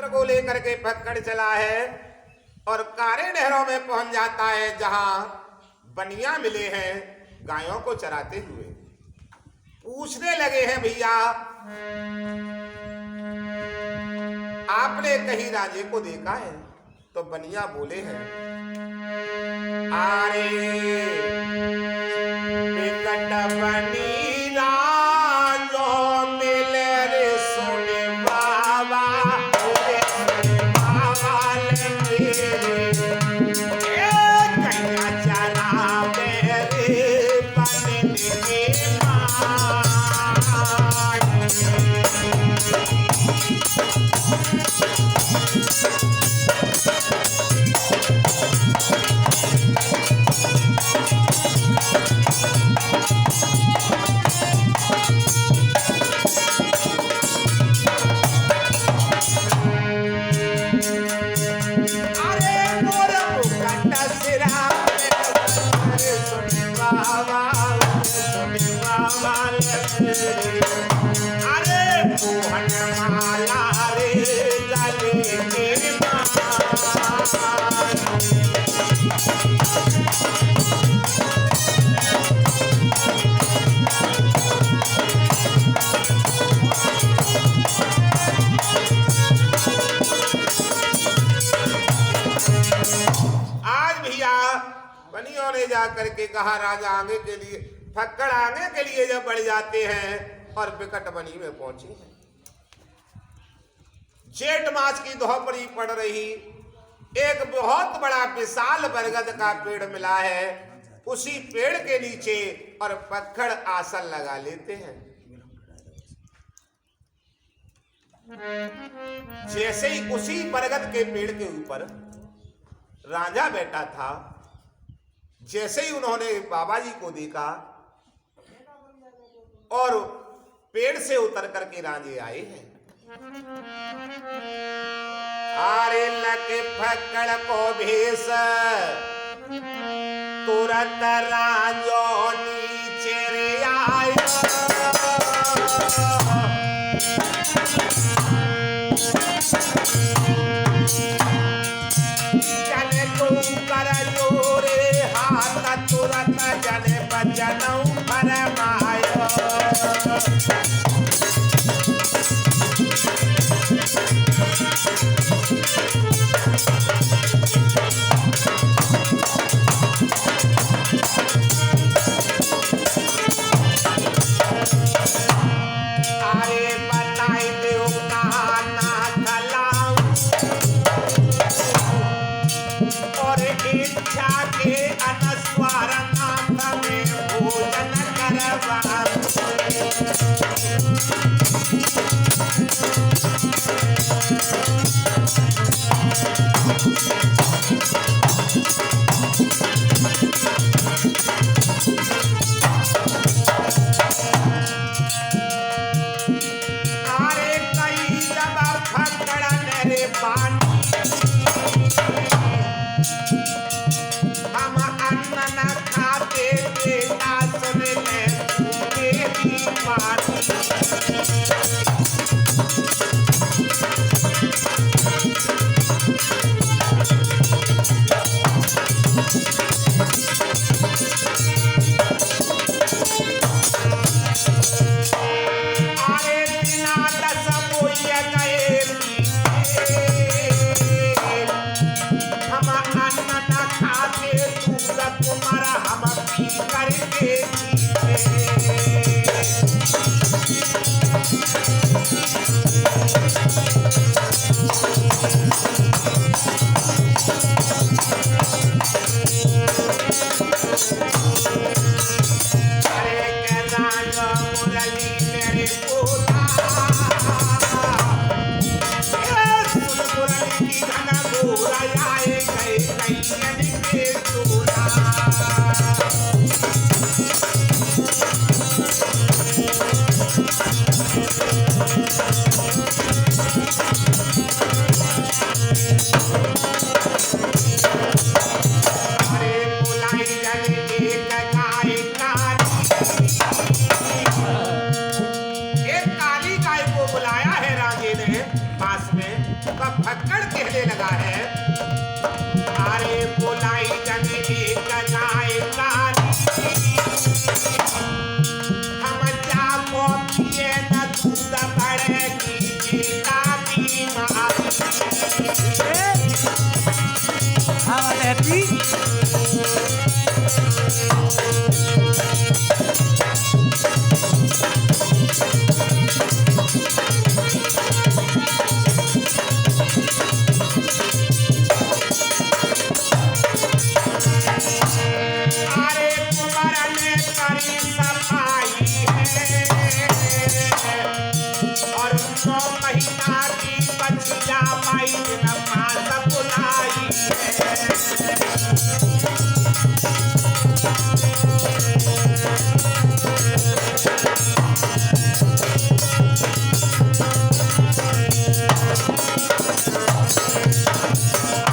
को लेकर के फक्कड़ चला है और कारे नहरों में पहुंच जाता है, जहां बनिया मिले हैं गायों को चराते हुए। पूछने लगे हैं, भैया आपने कहीं राजे को देखा है? तो बनिया बोले हैं, अरे बिकट बनी राजो मिले रे सोने बाबा, रे सोने बाबा ले कैया चला मेरे बन के माँ। बनियों ने जाकर के कहा, राजा आगे के लिए, फक्कड़ आगे के लिए जब बढ़ जाते हैं और बिकट बनी में पहुंचे हैं। जेठ मास की दोपहरी पड़ रही, एक बहुत बड़ा विशाल बरगद का पेड़ मिला है, उसी पेड़ के नीचे और फक्कड़ आसन लगा लेते हैं। जैसे ही उसी बरगद के पेड़ के ऊपर राजा बैठा था, जैसे ही उन्होंने बाबा जी को देखा और पेड़ से उतर करके राजे आए हैं। आरे लके फक्कड़ को भेष तुरंत राजो नीचे रे आयो, चले तू कर जोरे हाथ तुरंत जने बचनऊ फरमायो। फक्कड़ कहने लगा है, अरे बुलाई जन एक गाय काली, हम जाको पिए न दूध बढ़ेगी बेटा की मारी। अरे कुंवर ने करी सफाई है और 9 महीना की बचिया माई दिन मास बुलाई है।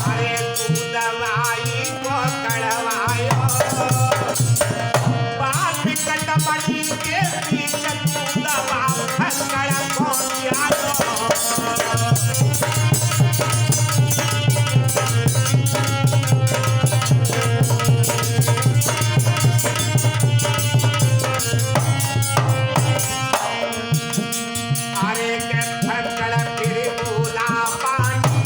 अरे तू दवाई को कड़वायो, बात कटमनी के बीच तू दवा फक्कड़ को दिया दो। अरे के फक्कड़ फिर बोला पानी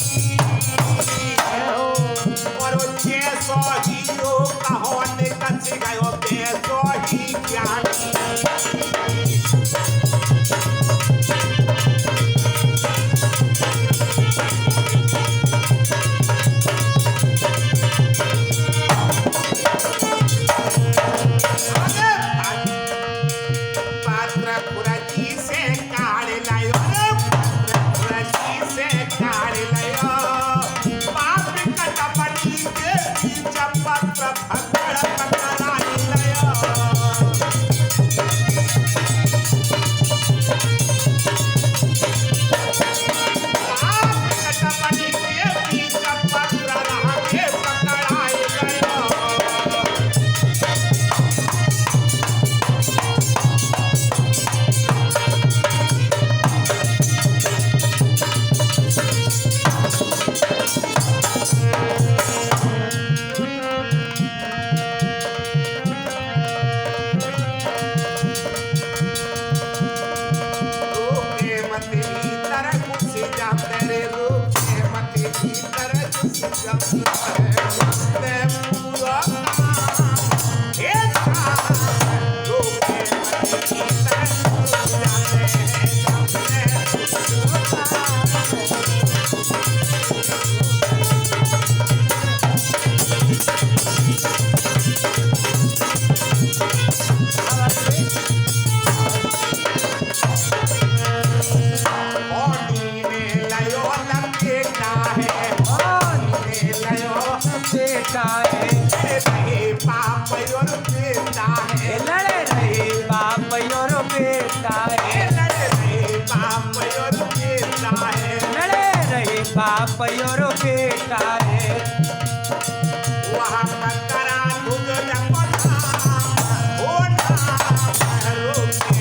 और जे सो हीरो कहो निकच गयो बेसो ही ज्ञानी। पात्र पुरजी से काढ़ लायो, पात्र पुरजी से काढ़ लायो, पाप कटपटी के बीच पत्र फक्कड़ पकड़ाई लायो। पाप कटपटी के बीच पत्र राहे पकड़ाई लायो। रोके मत भीतर घुस जा तेरे, रोके मत भीतर घुस जा ते पूरा हे रोके मत भीतर घुस पानी में लयो लपेटा है, पानी में लयो बेटा है, रहे पाप और बेटा है, लड़े रहे बाप और बेटा है, लड़ रहे पाप और बेटा है। लड़े रहे बाप और बेटा है। वहाँ करा तुझ जपना हो ना रोके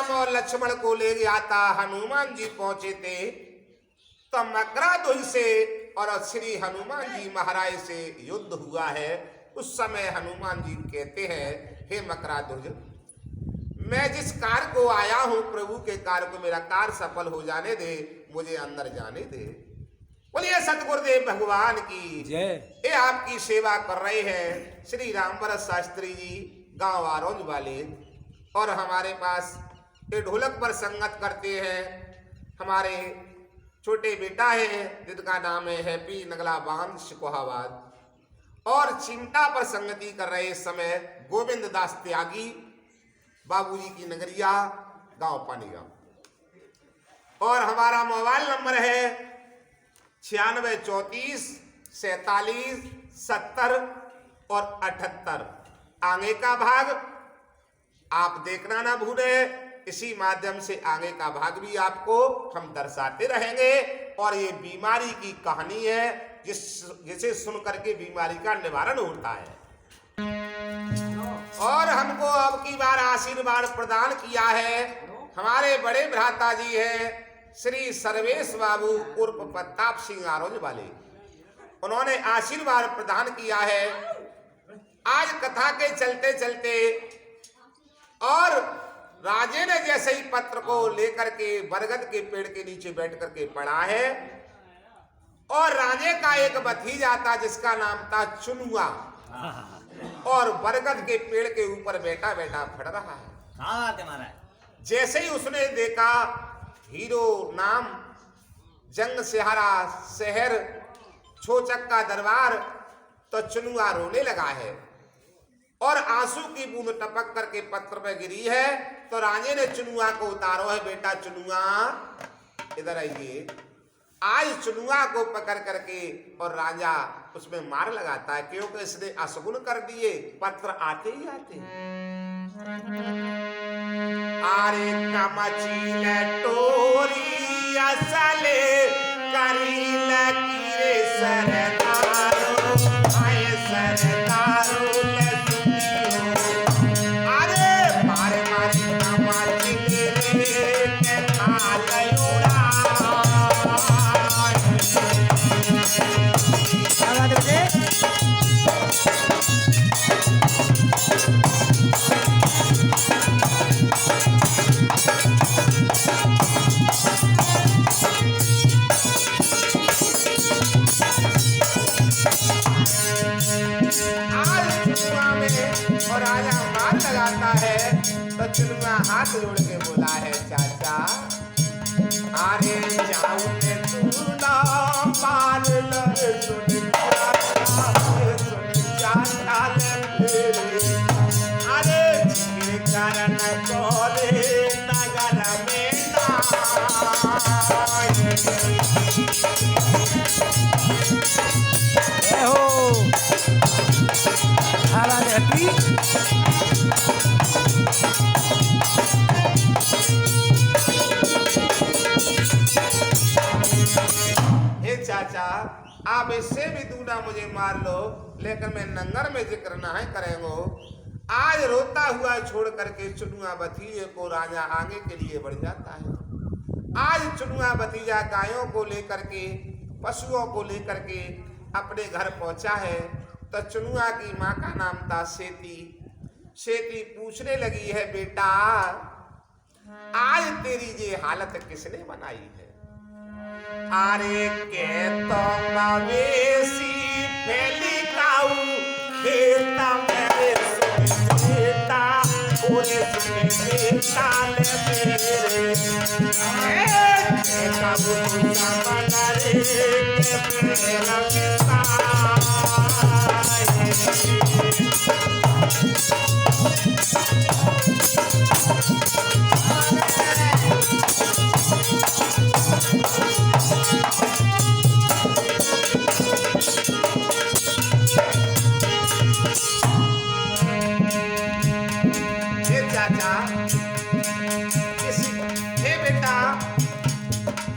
मत लक्ष्मण को ले आता हनुमान जी पहुंचे थे तो मकराध्वज से और श्री हनुमान जी महाराज से युद्ध हुआ है। उस समय हनुमान जी कहते हैं, हे मकराध्वज, मैं जिस कार्य को आया हूं प्रभु के कार्य को मेरा कार्य सफल हो जाने दे, मुझे अंदर जाने दे। बोलिए सतगुरुदेव भगवान की जय। ये आपकी सेवा कर रहे हैं श्री रामभरत शास्त्री जी गांव आरोज वाले, और हमारे पास ये ढोलक पर संगत करते हैं हमारे छोटे बेटा है जिनका नाम है हैप्पी नगला बांध शिकोहाबाद, और चिमटा पर संगति कर रहे इस समय गोविंद दास त्यागी बाबूजी की नगरिया गांव पानीगांव, और हमारा मोबाइल नंबर है 96, 34, 47, 70 और 78 आगे का भाग आप देखना ना भूले। इसी माध्यम से आगे का भाग भी आपको हम दर्शाते रहेंगे। और ये बीमारी की कहानी है जिसे सुन करके बीमारी का निवारण होता है। और हमको अब की बार आशीर्वाद प्रदान किया है हमारे बड़े भ्राता जी हैं श्री सर्वेश बाबू उर्फ प्रताप सिंह आरोज वाले। उन्होंने आशीर्वाद प्रदान किया है। आज कथा के चलते चलते और राजे ने जैसे ही पत्र को लेकर के बरगद के पेड़ के नीचे बैठ करके पढ़ा है और राजे का एक भतीजा था जिसका नाम था चुनुआ और बरगद के पेड़ के ऊपर बैठा बैठा पढ़ रहा है। जैसे ही उसने देखा हीरो नाम जंग सिहारा शहर छोचक का दरबार तो चुनुआ रोने लगा है और आंसू की बूंद टपक करके पत्र पे गिरी है। तो राजे ने चुनुआ को उतारो है, बेटा चुनुआ इधर आइए। आज चुनुआ को पकड़ करके और राजा उसमें मार लगाता है क्योंकि इसने अशगुन कर दिए, पत्र आते ही आते। आरे कमचील टोरी असले करील कीरे सरदारो आए सरदारो ले सुनियो। अरे मारे मारे कमचील के थाल उड़ा। और राजा मार लगाता है तो चुनुआ हाथ जोड़ के बोला है, चाचा अरे जाऊं तू ना मार ले सुन चाचा अरे जिक्र करन कोले नगर में ना। चाचा आप इससे भी दूना मुझे मार लो लेकिन मैं नंगर में जिक्र नहीं करेंगे। आज रोता हुआ छोड़ करके चुनुआ भतीजे को राजा आगे के लिए बढ़ जाता है। आज चुनुआ भतीजा गायों को लेकर के पशुओं को लेकर के अपने घर पहुंचा है तो चुनुआ की माँ का नाम था सेती। सेती पूछने लगी है, बेटा आज तेरी ये हालत किसने बनाई है? अरे के तो मवेशी फैली काऊ देता मेरे सुनेता पूरे सुनेता ले मेरे कबू समगरे के मेरा पिता।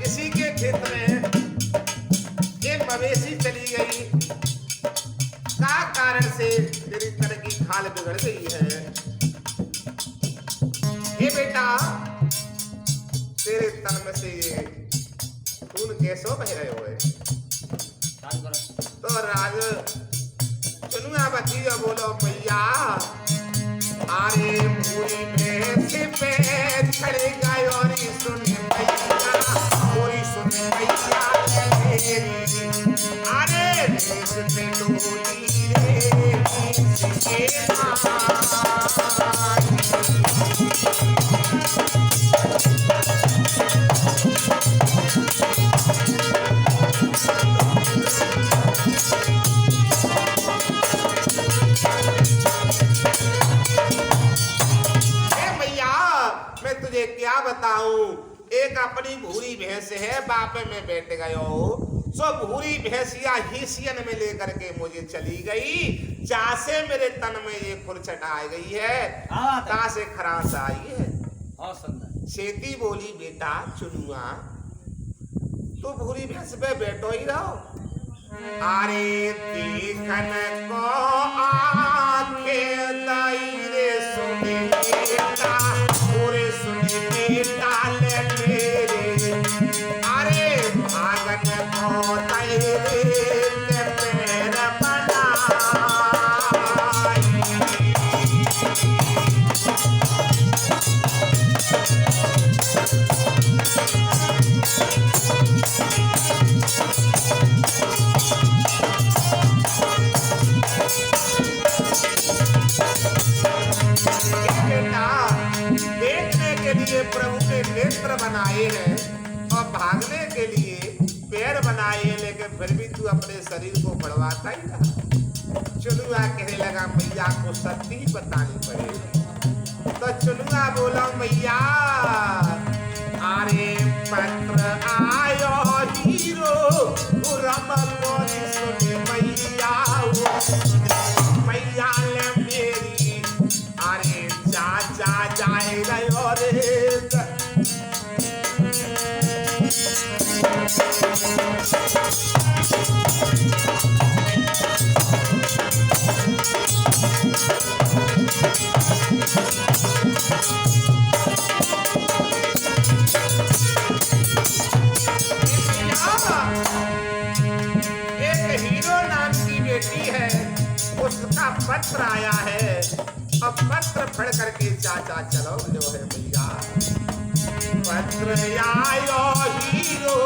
किसी के खेत में एक मवेशी चली गई का कारण से तेरी तरह की खाल बिगड़ गई है। ये बेटा तेरे तन में से ये खून कैसो बह रहे हुए? तो राज चुनुआ भतीजा बोलो, मैया अरे पूरी भैंस पे चढ़ गई और सुन मैया पूरी सुन मैया तेरी अरे भैंस पे डोली रे किसके क्या बताऊं, एक अपनी भूरी भैंस है बापे में बैठ गयो सो भूरी भैंसिया हिसियन में लेकर के मुझे चली गई, जहां से मेरे तन में ये खुरचट आ गई है, कहां से खरास आई है। सेती बोली बेटा चुनुआ तो भूरी भैंस पे बैठो ही रहो। अरे देखन को आखे दायरे सुनी बेटा, पूरे सुनी बेटा ले मेरे। अरे भागन को दायरे के पैर बनाई। देखने के लिए प्रभु के नेत्र बनाए हैं और भागने के लिए पैर बनाए हैं, लेकिन फिर भी तू अपने शरीर को बढ़वाता ही रहा। चुनुआ कहने लगा मैया को सत्य ही बतानी पड़ेगी। तो चुनुआ बोला मैया अरे पत्र आयो हीरो रम कोरी सुनी मैया, मैया ले मेरी अरे जा जाए गयो रे। एक हीरो नाम की बेटी है, उसका पत्र आया है और पत्र पढ़ करके चाचा चलो जो है भैया। पत्र आयो हीरो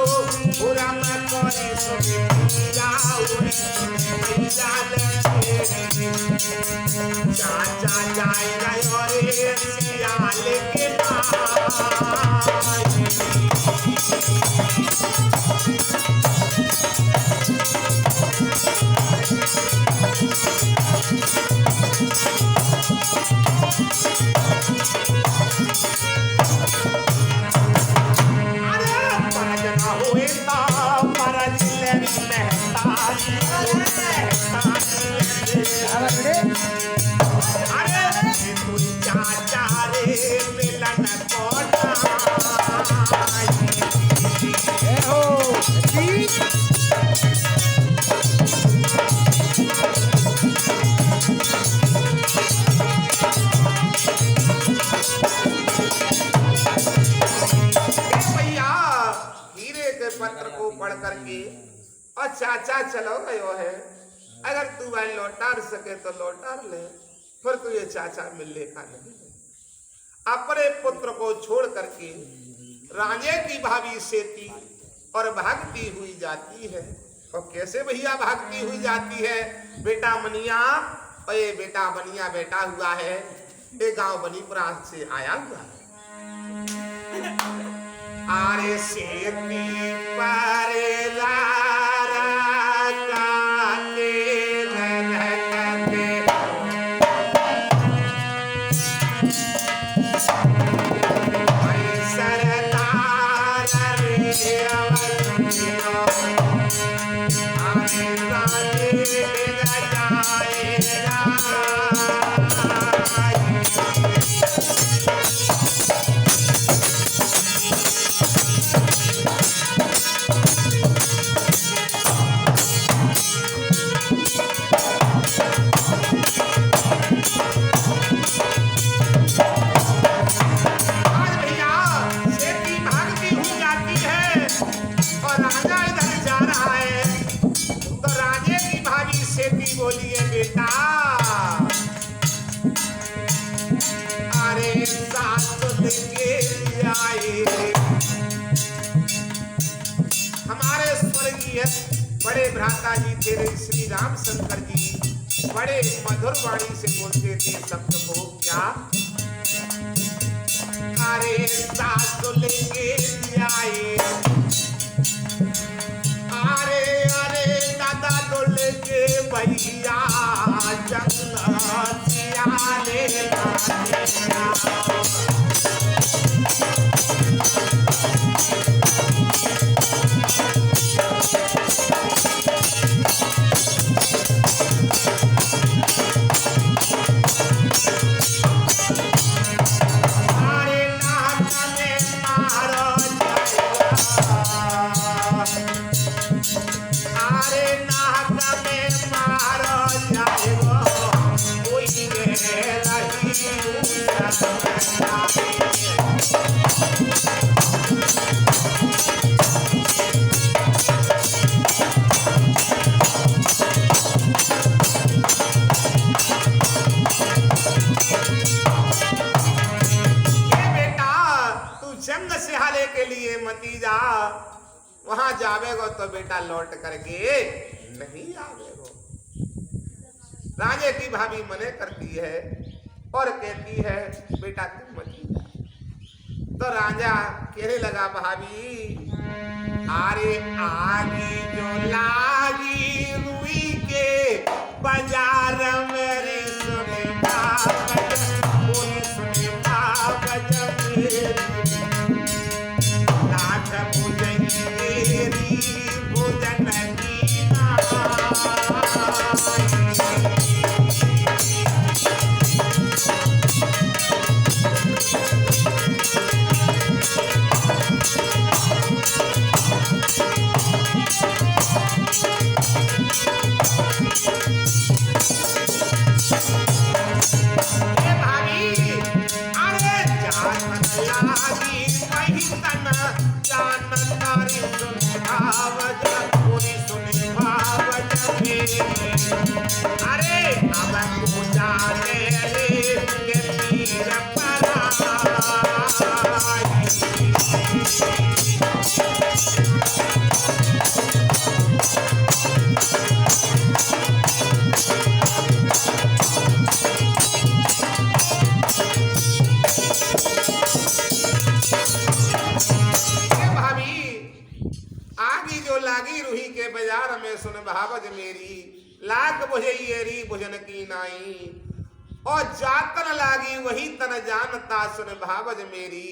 पूरा मैं कोई सुनी मैया, चाचा जाए गयो रे सियाल के पास। पत्र को पढ़ करके और चाचा चलो गयो है, अगर तू भाई लौटार सके तो लौटार ले, फिर तुझे चाचा मिलने का नहीं। अपने पुत्र को छोड़ करके राजे की भाभी सेती और भागती हुई जाती है। और कैसे भैया भागती हुई जाती है? बेटा मनिया, अरे बेटा मनिया बेटा हुआ है, ये गांव बनीपुरा से आया हुआ है। आरे सेती पारे लारा काते रहते, भाई सरदार रे अवधियो, आरे राजे गजाएगा। बोलिए बेटा, अरे सास लेके आए हमारे स्वर्गीय बड़े भ्राता जी थे श्री राम शंकर जी, बड़े मधुर वाणी से बोलते थे शब्द को क्या, अरे सास लेके आए, अरे अरे दादा डोले के भैया जंगलिया ले जावेगो तो बेटा लौट करके नहीं आवेगो। राजे की भाभी मने करती है और कहती है बेटा तुम मत ही जा। तो राजा कहने लगा भाभी अरे आगी जो लागी रुई के बाजार मेरी सुने नाथ भुजन मेरी भुजन की अरे अब जाने रे के पीर भाभी आगी जो लागी रूही के बाजार में सुन भावज मेरी लाख बुझेरी भुजन की नाई और जातन लागी वही तन जानता सुन भावज मेरी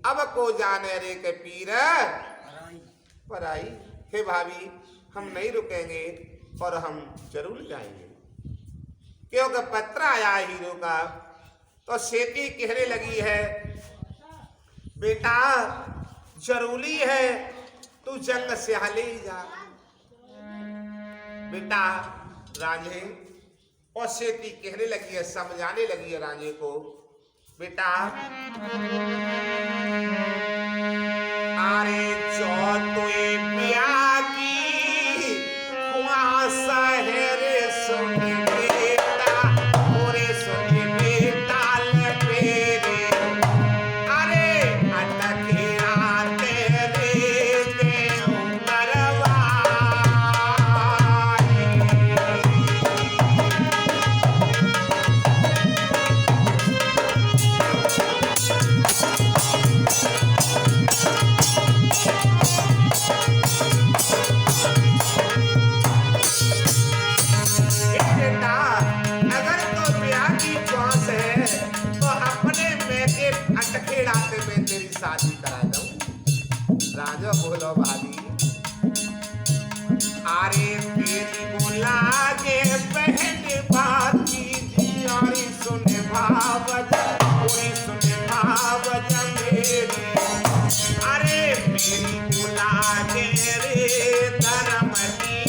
अब को जाने रे के पीर पराई। हे भाभी हम नहीं रुकेंगे और हम जरूर जाएंगे। क्योंकि पत्र आया हीरो का। तो सेती कहने लगी है बेटा जरूरी है तू जंग से हाले जा बेटा। राजे और सेती कहने लगी है समझाने लगी है राजे को बेटा अरे जो तुए पिया की कुआसा है रे सुन बेटा ओरे सुन बेटा ले मेरे अरे अटके आते रे दे मरवा शादी करा दूं। राजा बोलो भाभी अरे तेरी बोला के बहन बात की और सुन भावज कोई सुन भावज मेरी अरे मेरी बोला के रे धर्म की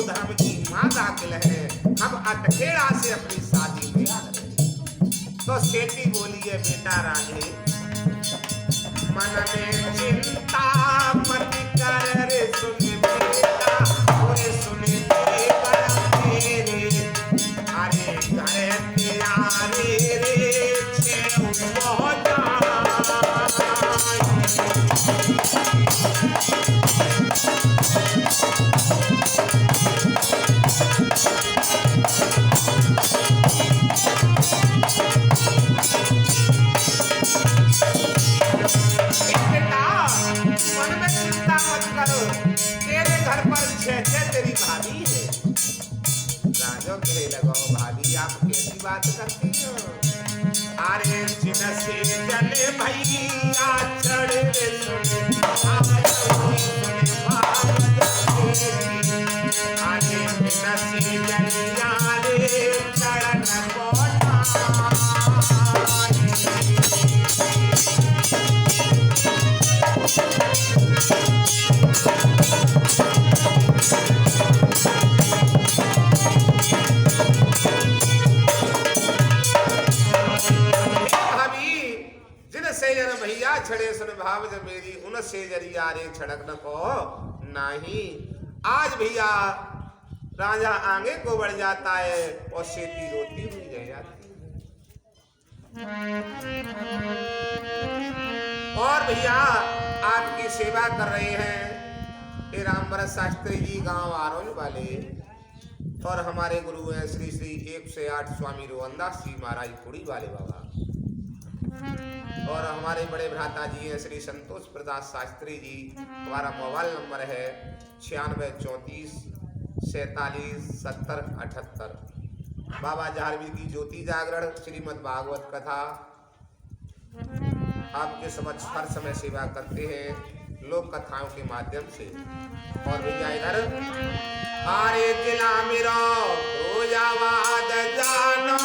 धर्म की मां दाखिल है हम अटखेड़ा से अपनी शादी में करें। तो सेठी बोली है बेटा राजे मन में चिंता मत कर रे सुन बेटा ओरे सुन तेरे अरे घर के आरे रे छे बहुत तेरी भाभी है। राजा कहने लगा भाभी आप कैसी बात करती हो अरे जिनसे जले भैया चढ़े आगे जिनसे जलिया रे चढ़न भैया छड़े सुन भाव जब मेरी उनसे जरिया रे छड़क न को नाही। आज भैया राजा आगे को बढ़ जाता है और सेती रोती हुई रह जाती है। और भैया आपकी सेवा कर रहे हैं ये रामभरत शास्त्री जी गांव आरोन वाले, और हमारे गुरु हैं श्री श्री 108 स्वामी रोहनदास जी महाराज कुड़ी वाले बाबा, और हमारे बड़े भ्राता जी हैं श्री संतोष प्रदास शास्त्री जी। हमारा मोबाइल नंबर है 96 34 47 70 78। बाबा जाहरवी की ज्योति जागरण श्रीमद् भागवत कथा आपके समक्ष हर समय सेवा करते हैं लोक कथाओं के माध्यम से। और भैया इधर आरे जिला मेरा रोजावाद जाना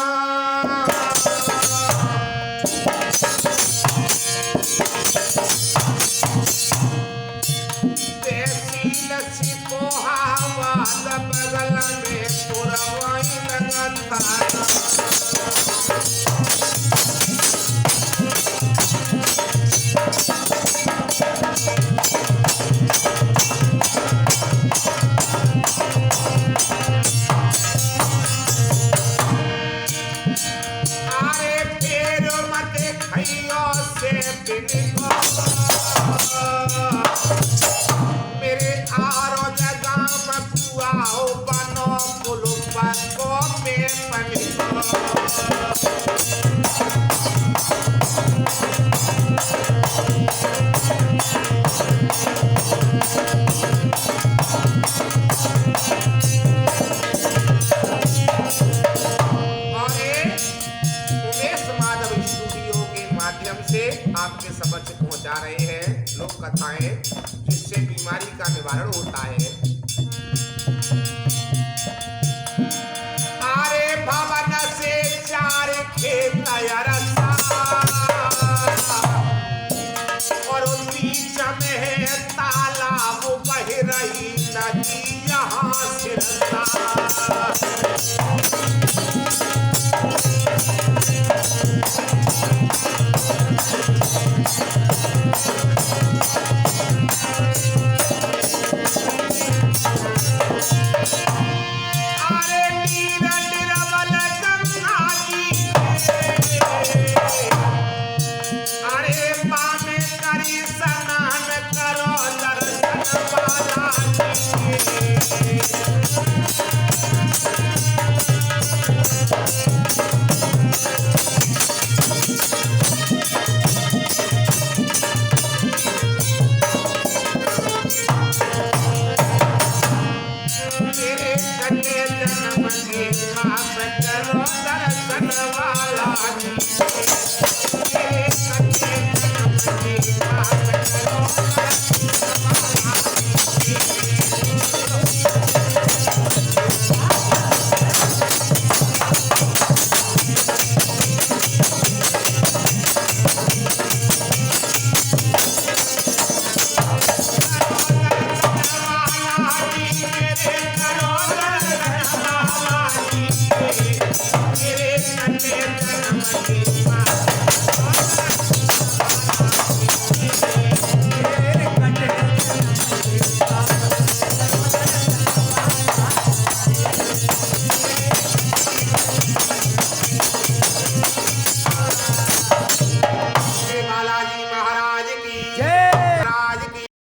लस्सी पोहावाद बगल में पुरवाई लगता अरे फेर मत खइयो से बिनको मेरे आरो लगाम पुआओ बनो पुलुपा को में पनिको। से आपके समक्ष पहुंचा रहे हैं लोक कथाएं जिससे बीमारी का निवारण होता है।